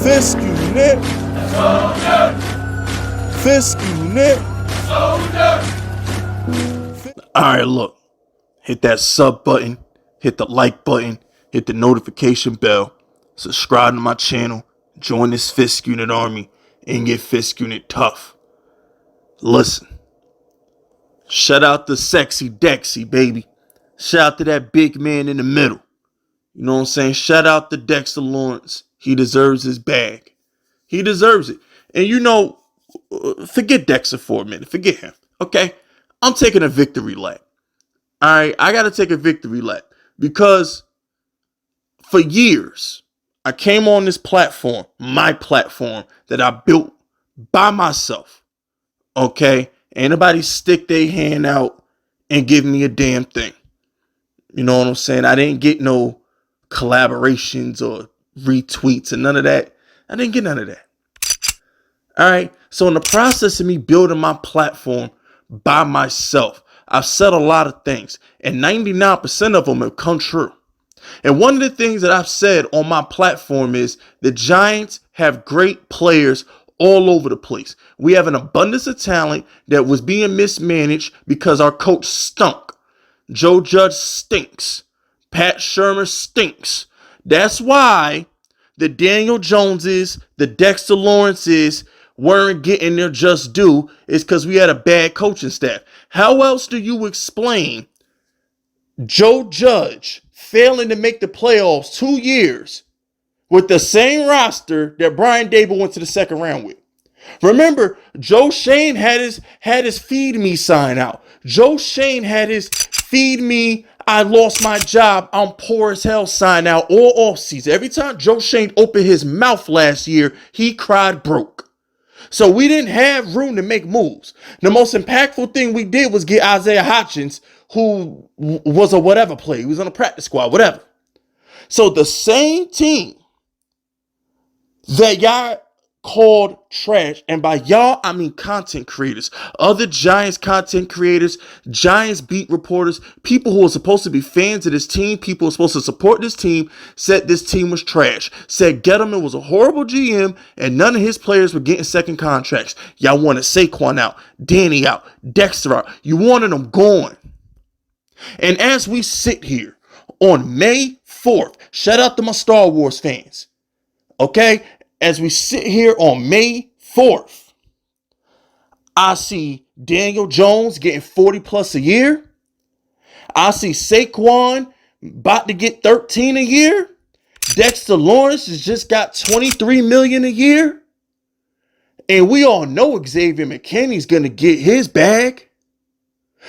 Fisk unit. Fisk unit. Alright, look. Hit that sub button. Hit the like button. Hit the notification bell. Subscribe to my channel. Join this Fisk unit army and get Fisk unit tough. Listen. Shout out to Sexy Dexy, baby. Shout out to that big man in the middle. You know what I'm saying? Shout out to Dexter Lawrence. He deserves his bag. He deserves it. And you know, forget Dexter for a minute. Forget him. Okay? I'm taking a victory lap. Alright? I gotta take a victory lap. Because for years, I came on this platform, my platform, that I built by myself. Okay? Ain't nobody stick their hand out and give me a damn thing. You know what I'm saying? I didn't get no collaborations or retweets and none of that. I didn't get none of that. All right. So in the process of me building my platform by myself, I've said a lot of things and 99% of them have come true. And one of the things that I've said on my platform is the Giants have great players all over the place. We have an abundance of talent that was being mismanaged because our coach stunk. Joe Judge stinks. Pat Shermer stinks. That's why the Daniel Joneses, the Dexter Lawrences weren't getting their just due, is because we had a bad coaching staff. How else do you explain Joe Judge failing to make the playoffs 2 years with the same roster that Brian Dable went to the second round with? Remember, Joe Shane had his feed me sign out. Joe Shane had his feed me, I lost my job, I'm poor as hell sign out all offseason. Every time Joe Shane opened his mouth last year, he cried broke. So we didn't have room to make moves. The most impactful thing we did was get Isaiah Hodgins, who was a whatever player. He was on a practice squad, whatever. So the same team that y'all called trash, and by y'all I mean content creators, other Giants content creators, Giants beat reporters, people who are supposed to be fans of this team, people who are supposed to support this team, said this team was trash, said Gettleman was a horrible GM and none of his players were getting second contracts. Y'all wanted Saquon out, Danny out, Dexter out. You wanted them gone. And as we sit here on May 4th, shout out to my Star Wars fans, okay? As we sit here on May 4th, I see Daniel Jones getting 40 plus a year. I see Saquon about to get 13 a year. Dexter Lawrence has just got 23 million a year. And we all know Xavier McKinney's going to get his bag.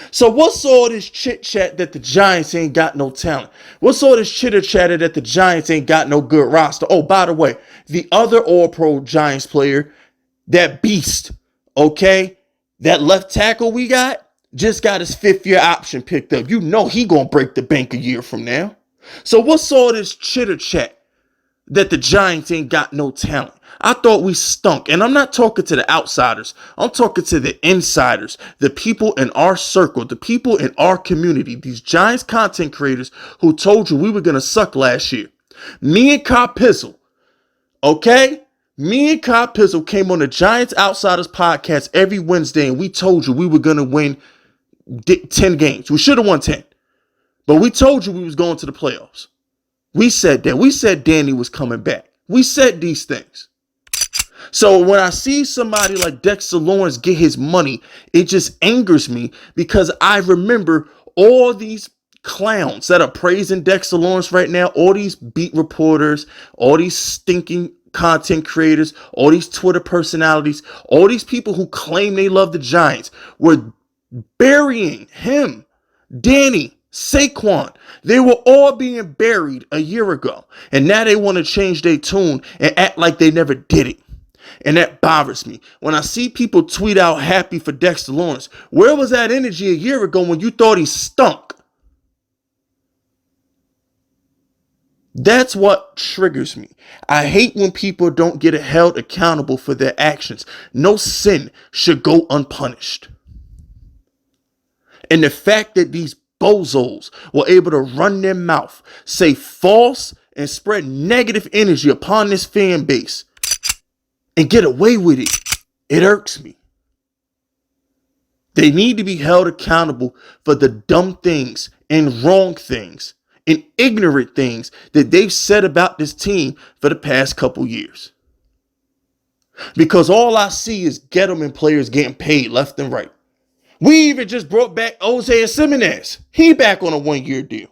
So what's all this chit chat that the Giants ain't got no talent? What's all this chitter chatter that the Giants ain't got no good roster? Oh, by the way, the other All-Pro Giants player, that beast, okay, that left tackle we got, just got his 5th-year option picked up. You know he gonna break the bank a year from now. So what's all this chitter chat that the Giants ain't got no talent? I thought we stunk. And I'm not talking to the outsiders. I'm talking to the insiders, the people in our circle, the people in our community, these Giants content creators who told you we were going to suck last year. Me and Kyle Pizzle, okay? Me and Kyle Pizzle came on the Giants Outsiders podcast every Wednesday and we told you we were going to win 10 games. We should have won 10. But we told you we was going to the playoffs. We said that. We said Danny was coming back. We said these things. So when I see somebody like Dexter Lawrence get his money, it just angers me because I remember all these clowns that are praising Dexter Lawrence right now, all these beat reporters, all these stinking content creators, all these Twitter personalities, all these people who claim they love the Giants were burying him, Danny, Saquon. They were all being buried a year ago. And now they want to change their tune and act like they never did it. And that bothers me. When I see people tweet out happy for Dexter Lawrence, where was that energy a year ago when you thought he stunk? That's what triggers me. I hate when people don't get held accountable for their actions. No sin should go unpunished. And the fact that these bozos were able to run their mouth, say false, and spread negative energy upon this fan base and get away with it. It irks me. They need to be held accountable for the dumb things and wrong things and ignorant things that they've said about this team for the past couple years. Because all I see is Gettleman players getting paid left and right. We even just brought back Jose Jimenez. He back on a 1-year deal.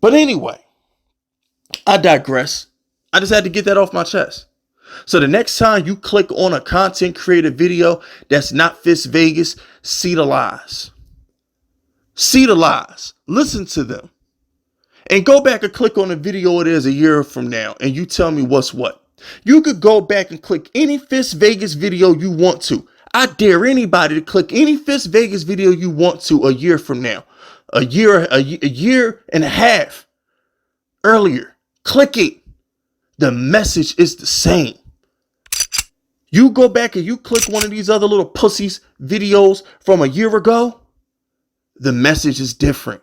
But anyway, I digress. I just had to get that off my chest. So the next time you click on a content creator video that's not Fist Vegas, see the lies. See the lies. Listen to them. And go back and click on the video it is a year from now and you tell me what's what. You could go back and click any Fist Vegas video you want to. I dare anybody to click any Fist Vegas video you want to a year from now. A year and a half earlier. Click it. The message is the same. You go back and you click one of these other little pussies videos from a year ago, the message is different.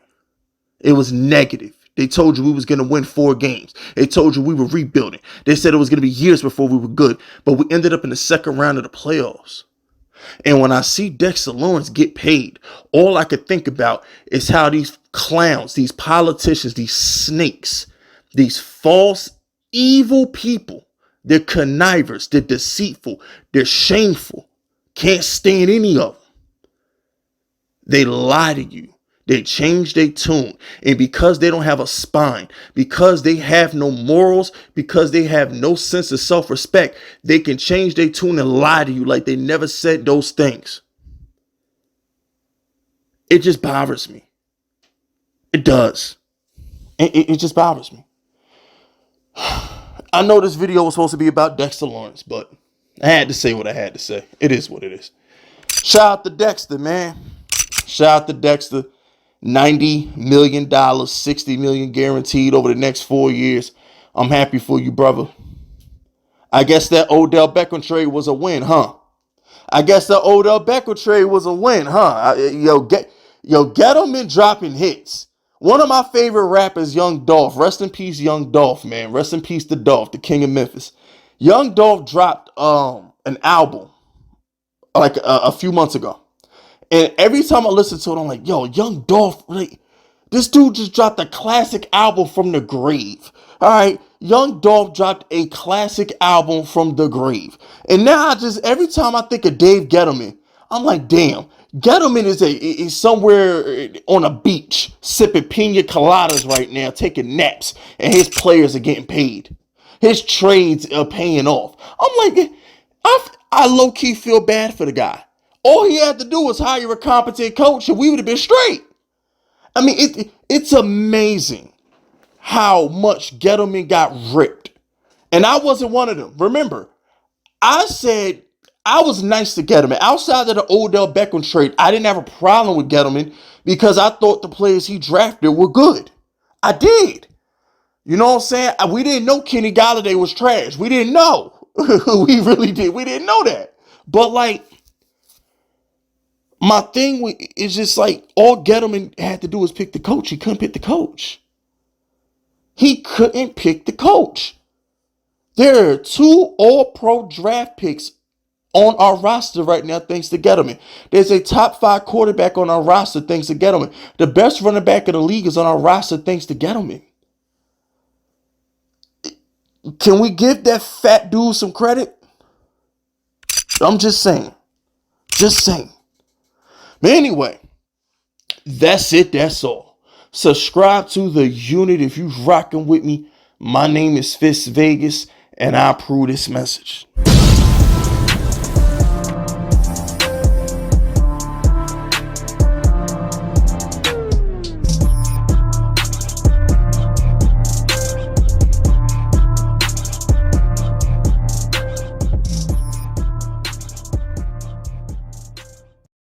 It was negative. They told you we was going to win 4 games. They told you we were rebuilding. They said it was going to be years before we were good, but we ended up in the second round of the playoffs. And when I see Dexter Lawrence get paid, all I could think about is how these clowns, these politicians, these snakes, these false, evil people, they're connivers, they're deceitful, they're shameful. Can't stand any of them. They lie to you. They change their tune. And because they don't have a spine, because they have no morals, because they have no sense of self-respect, they can change their tune and lie to you like they never said those things. It just bothers me. It does. It just bothers me. I know this video was supposed to be about Dexter Lawrence, but I had to say what I had to say. It is what it is. Shout out to Dexter, man. Shout out to Dexter. $90 million, $60 million guaranteed over the next 4 years. I'm happy for you, brother. I guess that Odell Beckham trade was a win, huh? I guess the Odell Beckham trade was a win, huh? Get him in dropping hits. One of my favorite rappers, Young Dolph. Rest in peace, Young Dolph, man. Rest in peace to Dolph, the king of Memphis. Young Dolph dropped an album like a few months ago. And every time I listen to it, I'm like, yo, Young Dolph, like, this dude just dropped a classic album from the grave. All right, Young Dolph dropped a classic album from the grave. And now every time I think of Dave Gettleman, I'm like, damn, Gettleman is somewhere on a beach sipping pina coladas right now, taking naps, and his players are getting paid. His trades are paying off. I'm like, I low-key feel bad for the guy. All he had to do was hire a competent coach and we would have been straight. I mean, it's amazing how much Gettleman got ripped. And I wasn't one of them. Remember, I said I was nice to Gettleman. Outside of the Odell Beckham trade, I didn't have a problem with Gettleman because I thought the players he drafted were good. I did. You know what I'm saying? We didn't know Kenny Golladay was trash. We didn't know. We really did. We didn't know that. But like, my thing is just like all Gettleman had to do was pick the coach. He couldn't pick the coach. He couldn't pick the coach. There are 2 all-pro draft picks on our roster right now thanks to Gettleman. There's a top 5 quarterback on our roster thanks to Gettleman. The best running back in the league is on our roster thanks to Gettleman. Can we give that fat dude some credit? I'm just saying. Just saying. But anyway, that's it. That's all. Subscribe to the unit if you're rocking with me. My name is Fist Vegas, and I approve this message.